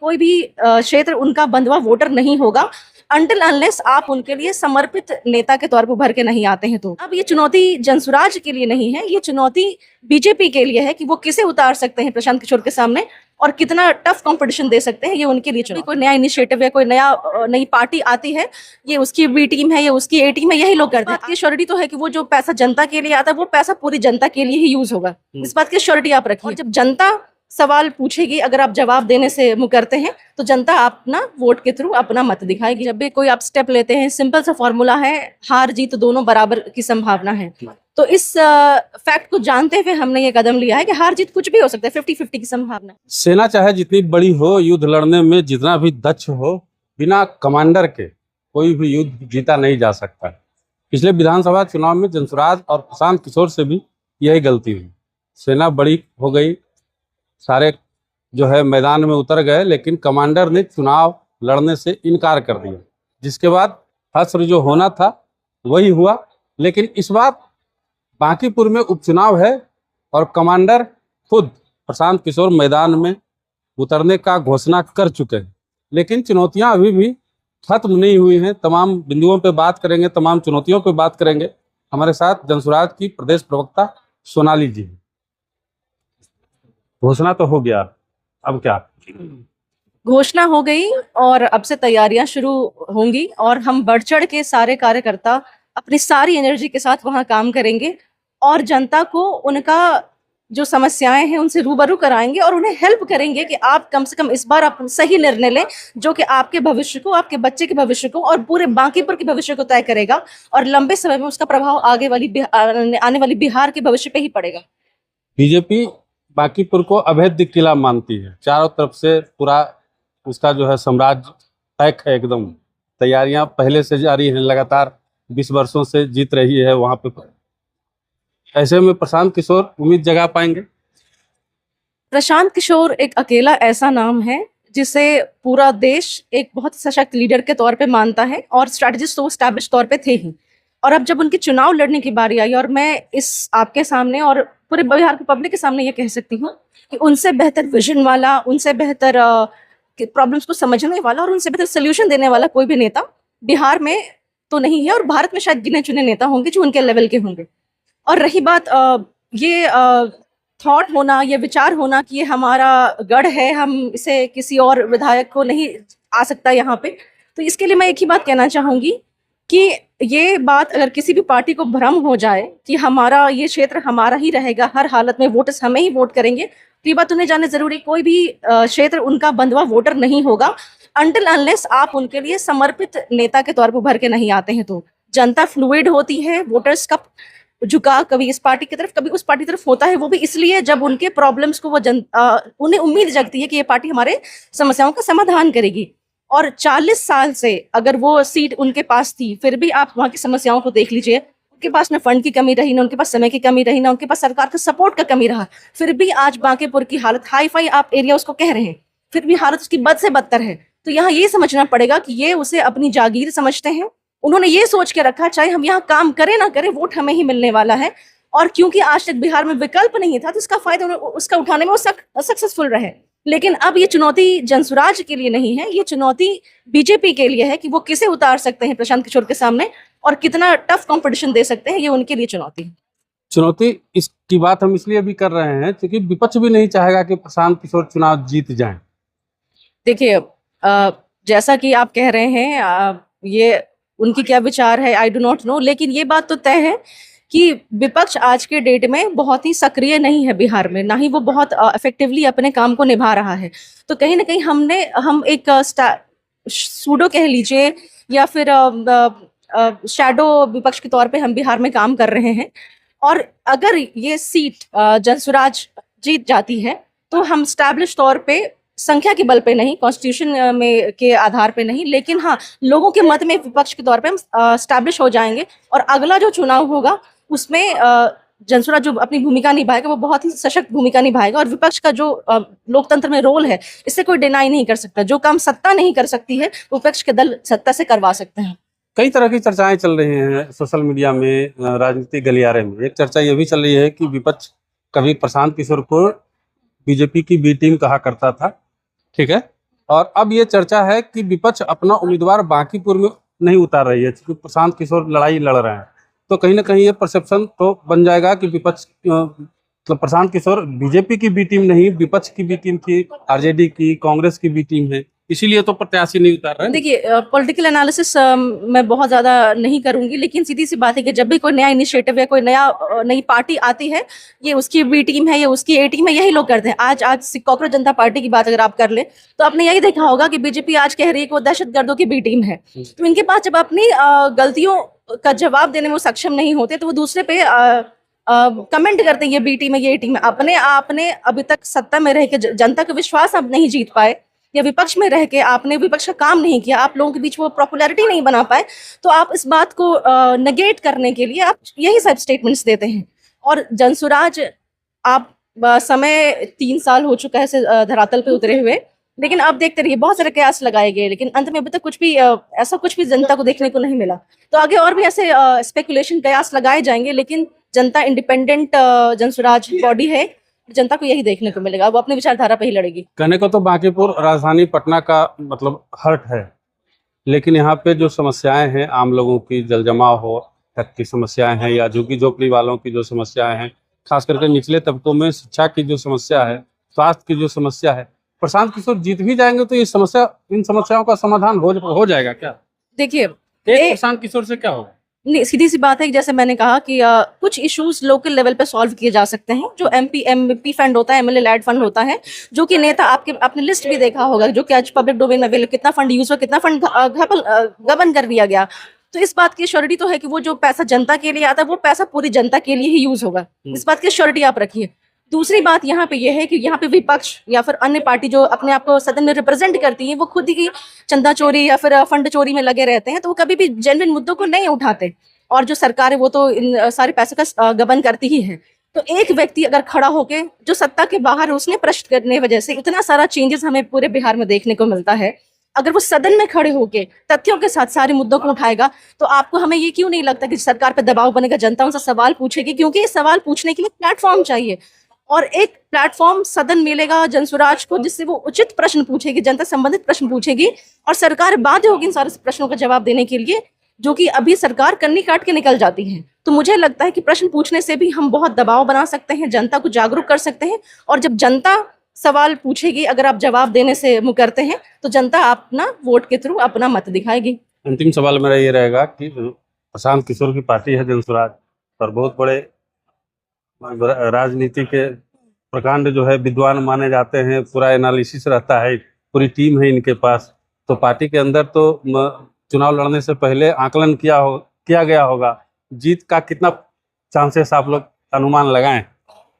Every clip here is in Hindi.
कोई भी क्षेत्र उनका बंधुआ वोटर नहीं होगा अनटिल अनलेस आप उनके लिए समर्पित नेता के तौर पर उभर के नहीं आते हैं। तो अब ये चुनौती जनसुराज के लिए नहीं है, ये चुनौती बीजेपी के लिए है कि वो किसे उतार सकते हैं प्रशांत किशोर के सामने और कितना टफ कंपटीशन दे सकते हैं। ये उनके लिए चुनौती। कोई नया इनिशिएटिव है, कोई नई पार्टी आती है, ये उसकी बी टीम है, ये उसकी ए टीम है, यही लोग करते हैं। बात की श्योरिटी तो है कि वो जो पैसा जनता के लिए आता है वो पैसा पूरी जनता के लिए ही यूज होगा, इस बात की श्योरिटी आप रखिए। और जब जनता सवाल पूछेगी, अगर आप जवाब देने से मुकरते हैं तो जनता अपना वोट के थ्रू अपना मत दिखाएगी। जब भी कोई आप स्टेप लेते हैं, सिंपल सा फॉर्मूला है, हार जीत दोनों बराबर की संभावना है। तो इस फैक्ट को जानते हुए हमने ये कदम लिया है कि हार जीत कुछ भी हो सकता है, 50-50 की संभावना। सेना चाहे जितनी बड़ी हो, युद्ध लड़ने में जितना भी दक्ष हो, बिना कमांडर के कोई भी युद्ध जीता नहीं जा सकता। पिछले विधानसभा चुनाव में जनसुराज और प्रशांत किशोर से भी यही गलती हुई। सेना बड़ी हो गई, सारे जो है मैदान में उतर गए, लेकिन कमांडर ने चुनाव लड़ने से इनकार कर दिया, जिसके बाद हश्र जो होना था वही हुआ। लेकिन इस बार बांकीपुर में उपचुनाव है और कमांडर खुद प्रशांत किशोर मैदान में उतरने का घोषणा कर चुके हैं, लेकिन चुनौतियां अभी भी खत्म नहीं हुई हैं। तमाम बिंदुओं पे बात करेंगे, तमाम चुनौतियों पे बात करेंगे। हमारे साथ जनसुराज की प्रदेश प्रवक्ता सोनाली जी। घोषणा तो हो गया, अब क्या? घोषणा हो गई और अब से तैयारियां शुरू होंगी और हम बढ़ चढ़ के सारे कार्यकर्ता अपनी सारी एनर्जी के साथ वहां काम करेंगे और जनता को उनका जो समस्याएं हैं उनसे रूबरू कराएंगे और उन्हें हेल्प करेंगे कि आप कम से कम इस बार आप सही निर्णय लें जो कि आपके भविष्य को, आपके बच्चे के भविष्य को और पूरे बांकीपुर के भविष्य को तय करेगा और लंबे समय में उसका प्रभाव आने वाली बिहार के भविष्य पे ही पड़ेगा। बीजेपी बांकीपुर को अभेद्य किला मानती है, चारों तरफ से पूरा उसका जो है साम्राज्य पैक है एकदम। तैयारियां पहले से जारी हैं, लगातार 20 वर्षों से जीत रही है वहां पे। ऐसे में प्रशांत किशोर उम्मीद जगा पाएंगे? प्रशांत किशोर एक अकेला ऐसा नाम है जिसे पूरा देश एक बहुत सशक्त लीडर के तौर पे मानता है और स्ट्रैटेजिस्ट तो स्टैब्लिश तौर पे थे ही। और अब जब उनके चुनाव लड़ने की बारी आई और मैं इस आपके सामने और पूरे बिहार के पब्लिक के सामने ये कह सकती हूँ कि उनसे बेहतर विजन वाला, उनसे बेहतर प्रॉब्लम्स को समझने वाला और उनसे बेहतर सोल्यूशन देने वाला कोई भी नेता बिहार में तो नहीं है और भारत में शायद गिने चुने नेता होंगे जो उनके लेवल के होंगे। और रही बात ये थॉट होना, ये विचार होना कि ये हमारा गढ़ है, हम इसे किसी और विधायक को नहीं आ सकता यहाँ पे, तो इसके लिए मैं एक ही बात कहना चाहूँगी कि ये बात अगर किसी भी पार्टी को भ्रम हो जाए कि हमारा ये क्षेत्र हमारा ही रहेगा, हर हालत में वोटर्स हमें ही वोट करेंगे, तो ये बात उन्हें जानना जरूरी। कोई भी क्षेत्र उनका बंधुआ वोटर नहीं होगा अनटिल अनलेस आप उनके लिए समर्पित नेता के तौर पर उभर के नहीं आते हैं। तो जनता फ्लूइड होती है, वोटर्स का झुकाव कभी इस पार्टी की तरफ कभी उस पार्टी की तरफ होता है, वो भी इसलिए जब उनके प्रॉब्लम्स को वो उन्हें उम्मीद जगती है कि ये पार्टी हमारे समस्याओं का समाधान करेगी। और 40 साल से अगर वो सीट उनके पास थी, फिर भी आप वहाँ की समस्याओं को देख लीजिए, उनके पास न फंड की कमी रही, ना उनके पास समय की कमी रही, ना उनके पास सरकार का सपोर्ट का कमी रहा, फिर भी आज बांकीपुर की हालत, हाई फाई आप एरिया उसको कह रहे हैं, फिर भी हालत उसकी बद से बदतर है। तो यहाँ ये समझना पड़ेगा कि ये उसे अपनी जागीर समझते हैं। उन्होंने ये सोच के रखा चाहे हम यहाँ काम करें ना करें वोट हमें ही मिलने वाला है। और क्योंकि आज तक बिहार में विकल्प नहीं था तो इसका फायदा उसका उठाने में वो सक्सेसफुल रहे। लेकिन अब ये चुनौती जनसुराज के लिए नहीं है, ये चुनौती बीजेपी के लिए है कि वो किसे उतार सकते हैं प्रशांत किशोर के सामने और कितना टफ कंपटीशन दे सकते हैं, ये उनके लिए चुनौती इसकी बात हम इसलिए भी कर रहे हैं क्योंकि विपक्ष भी नहीं चाहेगा कि प्रशांत किशोर चुनाव जीत जाएं। देखिए जैसा कि आप कह रहे हैं, ये उनकी क्या विचार है आई डू नॉट नो, लेकिन ये बात तो तय है कि विपक्ष आज के डेट में बहुत ही सक्रिय नहीं है बिहार में, ना ही वो बहुत इफेक्टिवली अपने काम को निभा रहा है। तो कहीं ना कहीं हम एक सूडो कह लीजिए या फिर शैडो विपक्ष के तौर पे हम बिहार में काम कर रहे हैं। और अगर ये सीट जनसुराज जीत जाती है तो हम स्टैब्लिश तौर पे संख्या के बल पे नहीं, कॉन्स्टिट्यूशन में के आधार पे नहीं, लेकिन हाँ लोगों के मत में विपक्ष के तौर पे हम स्टैब्लिश हो जाएंगे। और अगला जो चुनाव होगा उसमें जनसुराज जो अपनी भूमिका निभाएगा वो बहुत ही सशक्त भूमिका निभाएगा। और विपक्ष का जो लोकतंत्र में रोल है इससे कोई डिनाई नहीं कर सकता। जो काम सत्ता नहीं कर सकती है विपक्ष के दल सत्ता से करवा सकते हैं। कई तरह की चर्चाएं चल रही हैं सोशल मीडिया में, राजनीतिक गलियारे में। एक चर्चा ये भी चल रही है कि विपक्ष कभी प्रशांत किशोर को बीजेपी की बी टीम कहा करता था, ठीक है, और अब ये चर्चा है कि विपक्ष अपना उम्मीदवार बांकीपुर में नहीं उतार रही है, क्योंकि प्रशांत किशोर लड़ाई लड़ रहे हैं। तो कहीं ना कहीं ये परसेप्शन तो बन जाएगा कि विपक्ष मतलब प्रशांत किशोर बीजेपी की बी टीम नहीं, विपक्ष की बी टीम थी, आरजेडी की, कांग्रेस की बी टीम है, इसीलिए तो प्रत्याशी नहीं उतार रहे हैं। देखिए, पॉलिटिकल एनालिसिस मैं बहुत ज़्यादा नहीं करूंगी, लेकिन सीधी सी बात है कि जब भी कोई नया इनिशिएटिव या कोई नई पार्टी आती है, ये उसकी बी टीम है, ये उसकी ए टीम है, यही लोग करते हैं। आज कॉकरोच जनता पार्टी की बात अगर आप कर ले तो आपने यही देखा होगा कि बीजेपी आज कह रही है कि वो दहशतगर्दों की बी टीम है। तो इनके पास जब अपनी गलतियों का जवाब देने में वो सक्षम नहीं होते तो वो दूसरे पे कमेंट करते हैं ये बी टीम है, ये टीम है। आपने अभी तक सत्ता में रह के जनता का विश्वास आप नहीं जीत पाए, या विपक्ष में रह के आपने विपक्ष का काम नहीं किया, आप लोगों के बीच वो पॉपुलैरिटी नहीं बना पाए, तो आप इस बात को नेगेट करने के लिए आप यही सब स्टेटमेंट्स देते हैं। और जनसुराज आप समय 3 साल हो चुका है धरातल पे उतरे हुए, लेकिन आप देखते रहिए बहुत सारे कयास लगाए गए, लेकिन अंत में अभी तक कुछ भी ऐसा कुछ भी जनता को देखने को नहीं मिला। तो आगे और भी ऐसे स्पेकुलेशन कयास लगाए जाएंगे, लेकिन जनता इंडिपेंडेंट जनसुराज बॉडी है, जनता को यही देखने को मिलेगा, वो अपनी विचारधारा पे ही लड़ेगी। कहने को तो बांकीपुर राजधानी पटना का मतलब हर्ट है, लेकिन यहाँ पे जो समस्याएं हैं आम लोगों की, जल जमाव हो तक की समस्याएं हैं, या झुग्गी झोपड़ी वालों की जो समस्याएं हैं, खास करके निचले तबकों में शिक्षा की जो समस्या है, स्वास्थ्य की जो समस्या है, प्रशांत किशोर जीत भी जाएंगे तो इन समस्याओं का समाधान हो जाएगा क्या? देखिए, प्रशांत किशोर से क्या होगा? नहीं, सीधी सी बात है कि जैसे मैंने कहा कि कुछ इश्यूज लोकल लेवल पे सॉल्व किए जा सकते हैं। जो एमपी फंड होता है, एमएलए लैड फंड होता है, जो कि नेता आपने लिस्ट भी देखा होगा, जो कि आज पब्लिक डोमेन में अवेलेबल, कितना फंड यूज हुआ, कितना फंड गबन कर दिया गया। तो इस बात की श्योरिटी तो है कि वो जो पैसा जनता के लिए आता है वो पैसा पूरी जनता के लिए ही यूज होगा, इस बात की श्योरिटी आप रखिए। दूसरी बात यहाँ पे यह है कि यहाँ पे विपक्ष या फिर अन्य पार्टी जो अपने आप को सदन में रिप्रेजेंट करती है, वो खुद ही चंदा चोरी या फिर फंड चोरी में लगे रहते हैं, तो वो कभी भी जेन्युइन मुद्दों को नहीं उठाते। और जो सरकार है वो तो इन सारे पैसे का गबन करती ही है। तो एक व्यक्ति अगर खड़ा होके जो सत्ता के बाहर है, उसने प्रश्न करने वजह से इतना सारा चेंजेस हमें पूरे बिहार में देखने को मिलता है। अगर वो सदन में खड़े होके तथ्यों के साथ सारे मुद्दों को उठाएगा, तो आपको हमें ये क्यों नहीं लगता कि सरकार पे दबाव बनेगा, जनता उनसे सवाल पूछेगी, क्योंकि सवाल पूछने के लिए प्लेटफॉर्म चाहिए। और एक प्लेटफॉर्म सदन मिलेगा जनसुराज को, जिससे वो उचित प्रश्न पूछेगी, जनता संबंधित प्रश्न पूछेगी, और सरकार बाध्य होगी इन सारे प्रश्नों का जवाब देने के लिए, जो कि अभी सरकार कन्नी काट के निकल जाती है। तो मुझे लगता है कि प्रश्न पूछने से भी हम बहुत दबाव बना सकते हैं, जनता को जागरूक कर सकते हैं। और जब जनता सवाल पूछेगी, अगर आप जवाब देने से मुकरते हैं, तो जनता अपना वोट के थ्रू अपना मत दिखाएगी। अंतिम सवाल मेरा ये रहेगा कि प्रशांत किशोर की पार्टी है जनसुराज, और बहुत बड़े राजनीति के प्रकांड जो है विद्वान माने जाते हैं, पूरा एनालिसिस रहता है, पूरी टीम है इनके पास। तो पार्टी के अंदर तो चुनाव लड़ने से पहले आकलन किया गया होगा, जीत का कितना चांसेस आप लोग अनुमान लगाएं?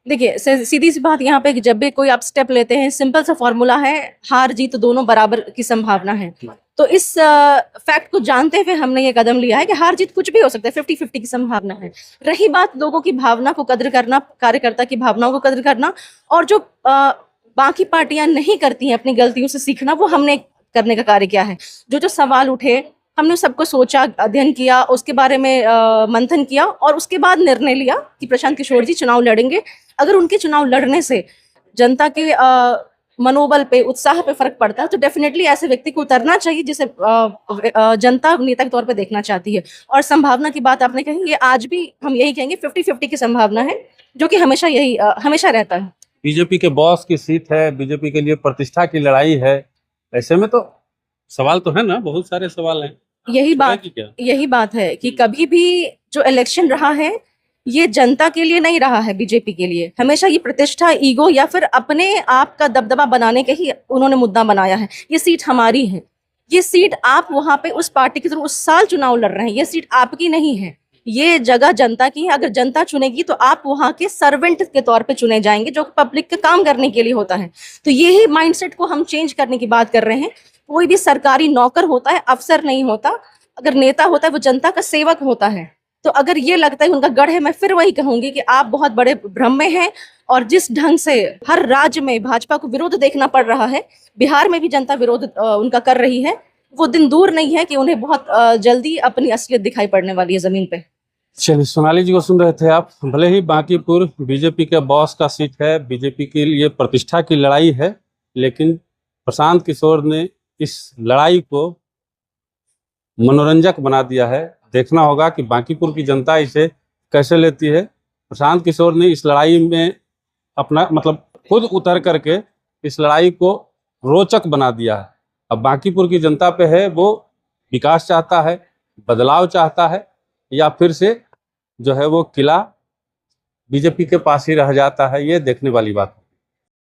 देखिए, सीधी सी बात यहाँ पे कि जब भी कोई आप स्टेप लेते हैं, सिंपल सा फॉर्मूला है, हार जीत दोनों बराबर की संभावना है। तो इस फैक्ट को जानते हुए हमने ये कदम लिया है कि हार जीत कुछ भी हो सकता है, 50-50 की संभावना है। रही बात लोगों की भावना को कद्र करना, कार्यकर्ता की भावनाओं को कद्र करना, और जो बाकी पार्टियां नहीं करती हैं अपनी गलतियों से सीखना, वो हमने करने का कार्य किया है। जो सवाल उठे, हमने सबको सोचा, अध्ययन किया, उसके बारे में मंथन किया, और उसके बाद निर्णय लिया कि प्रशांत किशोर जी चुनाव लड़ेंगे। अगर उनके चुनाव लड़ने से जनता के मनोबल पे, उत्साह पे फर्क पड़ता है, तो डेफिनेटली ऐसे व्यक्ति को उतरना चाहिए जिसे जनता नेता के तौर पे देखना चाहती है। और संभावना की बात आपने कही, ये आज भी हम यही कहेंगे 50-50 की संभावना है, जो कि हमेशा रहता है। बीजेपी के बॉस की सीट है, बीजेपी के लिए प्रतिष्ठा की लड़ाई है, ऐसे में तो सवाल तो है ना, बहुत सारे सवाल हैं। यही बात है कि कभी भी जो इलेक्शन रहा है, ये जनता के लिए नहीं रहा है, बीजेपी के लिए हमेशा ये प्रतिष्ठा, ईगो या फिर अपने आप का दबदबा बनाने के ही उन्होंने मुद्दा बनाया है। ये सीट हमारी है, ये सीट आप वहां पे उस पार्टी के थ्रू उस साल चुनाव लड़ रहे हैं, ये सीट आपकी नहीं है, ये जगह जनता की है। अगर जनता चुनेगी तो आप वहां के सर्वेंट के तौर पे चुने जाएंगे, जो पब्लिक का काम करने के लिए होता है। तो यही माइंडसेट को हम चेंज करने की बात कर रहे हैं। कोई भी सरकारी नौकर होता है, अफसर नहीं होता। अगर नेता होता है, वो जनता का सेवक होता है। तो अगर ये लगता है उनका गढ़ है, मैं फिर वही कहूंगी कि आप बहुत बड़े भ्रम में हैं। और जिस ढंग से हर राज्य में भाजपा को विरोध देखना पड़ रहा है, बिहार में भी जनता विरोध उनका कर रही है। वो दिन दूर नहीं है कि उन्हें बहुत जल्दी अपनी असलियत दिखाई पड़ने वाली है जमीन पे। चलिए, सोनाली जी को सुन रहे थे आप। भले ही बांकीपुर बीजेपी के बॉस का सीट है, बीजेपी के लिए प्रतिष्ठा की लड़ाई है, लेकिन प्रशांत किशोर ने इस लड़ाई को मनोरंजक बना दिया है। देखना होगा कि बांकीपुर की जनता इसे कैसे लेती है। प्रशांत किशोर ने इस लड़ाई में अपना मतलब खुद उतर करके इस लड़ाई को रोचक बना दिया है। अब बांकीपुर की जनता पे है, वो विकास चाहता है, बदलाव चाहता है, या फिर से जो है वो किला बीजेपी के पास ही रह जाता है। ये देखने वाली बात है।